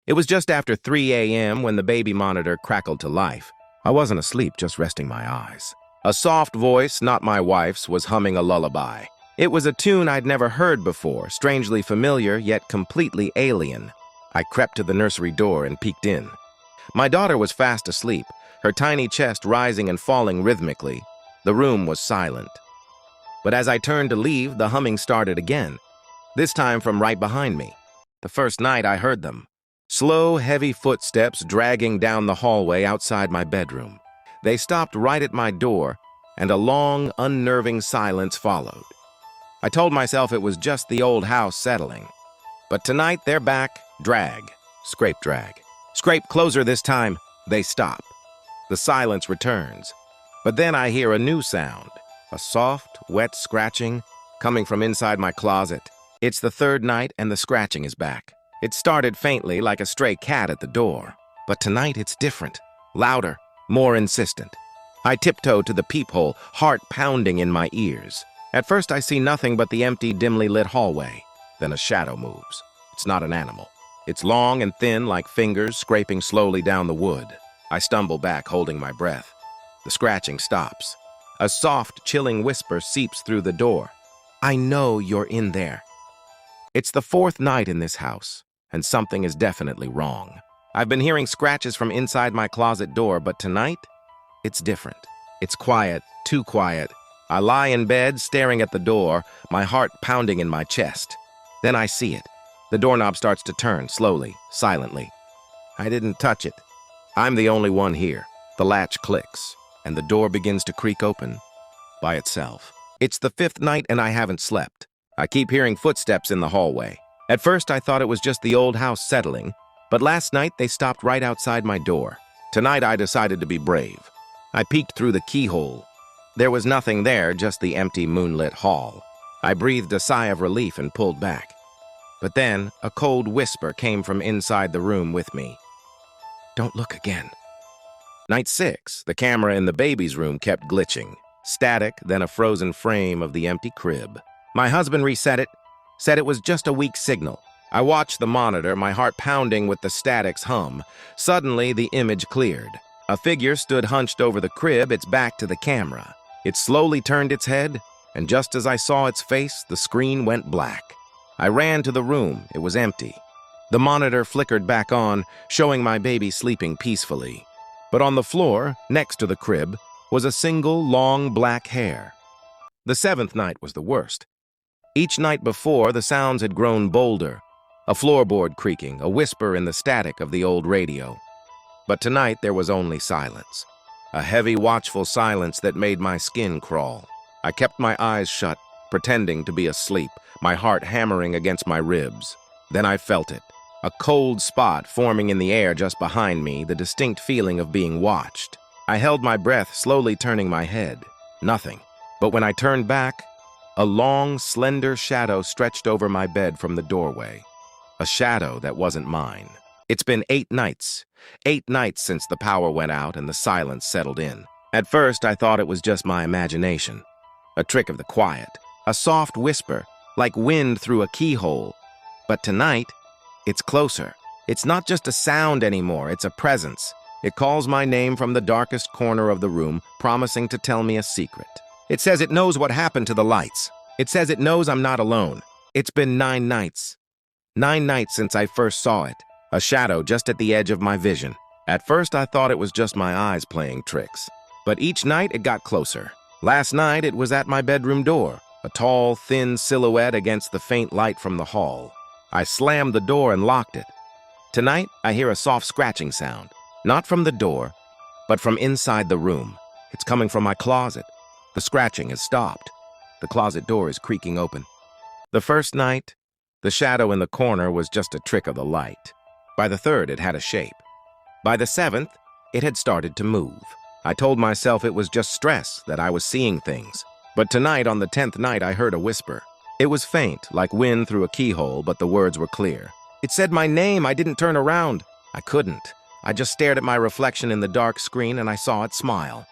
It was just after 3 a.m. when the baby monitor crackled to life. I wasn't asleep, just resting my eyes. A soft voice, not my wife's, was humming a lullaby. It was a tune I'd never heard before, strangely familiar yet completely alien. I crept to the nursery door and peeked in. My daughter was fast asleep, her tiny chest rising and falling rhythmically. The room was silent. But as I turned to leave, the humming started again, this time from right behind me. The first night I heard them. Slow, heavy footsteps dragging down the hallway outside my bedroom. They stopped right at my door, and a long, unnerving silence followed. I told myself it was just the old house settling. But tonight they're back, drag, scrape drag. Scrape closer this time, they stop. The silence returns. But then I hear a new sound, a soft, wet scratching coming from inside my closet. It's the third night and the scratching is back. It started faintly like a stray cat at the door. But tonight it's different, louder, more insistent. I tiptoe to the peephole, heart pounding in my ears. At first I see nothing but the empty, dimly lit hallway. Then a shadow moves. It's not an animal. It's long and thin like fingers scraping slowly down the wood. I stumble back, holding my breath. The scratching stops. A soft, chilling whisper seeps through the door. I know you're in there. It's the fourth night in this house, and something is definitely wrong. I've been hearing scratches from inside my closet door, but tonight, it's different. It's quiet, too quiet. I lie in bed, staring at the door, my heart pounding in my chest. Then I see it. The doorknob starts to turn, slowly, silently. I didn't touch it. I'm the only one here. The latch clicks, and the door begins to creak open by itself. It's the fifth night and I haven't slept. I keep hearing footsteps in the hallway. At first I thought it was just the old house settling, but last night they stopped right outside my door. Tonight I decided to be brave. I peeked through the keyhole. There was nothing there, just the empty moonlit hall. I breathed a sigh of relief and pulled back. But then a cold whisper came from inside the room with me. Don't look again. Night 6, the camera in the baby's room kept glitching. Static, then a frozen frame of the empty crib. My husband reset it, said it was just a weak signal. I watched the monitor, my heart pounding with the static's hum. Suddenly, the image cleared. A figure stood hunched over the crib, its back to the camera. It slowly turned its head, and just as I saw its face, the screen went black. I ran to the room. It was empty. The monitor flickered back on, showing my baby sleeping peacefully. But on the floor, next to the crib, was a single long black hair. The seventh night was the worst. Each night before, the sounds had grown bolder. A floorboard creaking, a whisper in the static of the old radio. But tonight there was only silence. A heavy, watchful silence that made my skin crawl. I kept my eyes shut, pretending to be asleep, my heart hammering against my ribs. Then I felt it. A cold spot forming in the air just behind me, the distinct feeling of being watched. I held my breath, slowly turning my head. Nothing. But when I turned back, a long, slender shadow stretched over my bed from the doorway. A shadow that wasn't mine. It's been 8 nights. 8 nights since the power went out and the silence settled in. At first, I thought it was just my imagination. A trick of the quiet. A soft whisper, like wind through a keyhole. But tonight, it's closer. It's not just a sound anymore, it's a presence. It calls my name from the darkest corner of the room, promising to tell me a secret. It says it knows what happened to the lights. It says it knows I'm not alone. It's been 9 nights. 9 nights since I first saw it. A shadow just at the edge of my vision. At first I thought it was just my eyes playing tricks. But each night it got closer. Last night it was at my bedroom door, a tall, thin silhouette against the faint light from the hall. I slammed the door and locked it. Tonight I hear a soft scratching sound. Not from the door, but from inside the room. It's coming from my closet. The scratching has stopped. The closet door is creaking open. The first night, the shadow in the corner was just a trick of the light. By the third, it had a shape. By the 7th, it had started to move. I told myself it was just stress, that I was seeing things. But tonight, on the 10th night, I heard a whisper. It was faint, like wind through a keyhole, but the words were clear. It said my name. I didn't turn around. I couldn't. I just stared at my reflection in the dark screen and I saw it smile.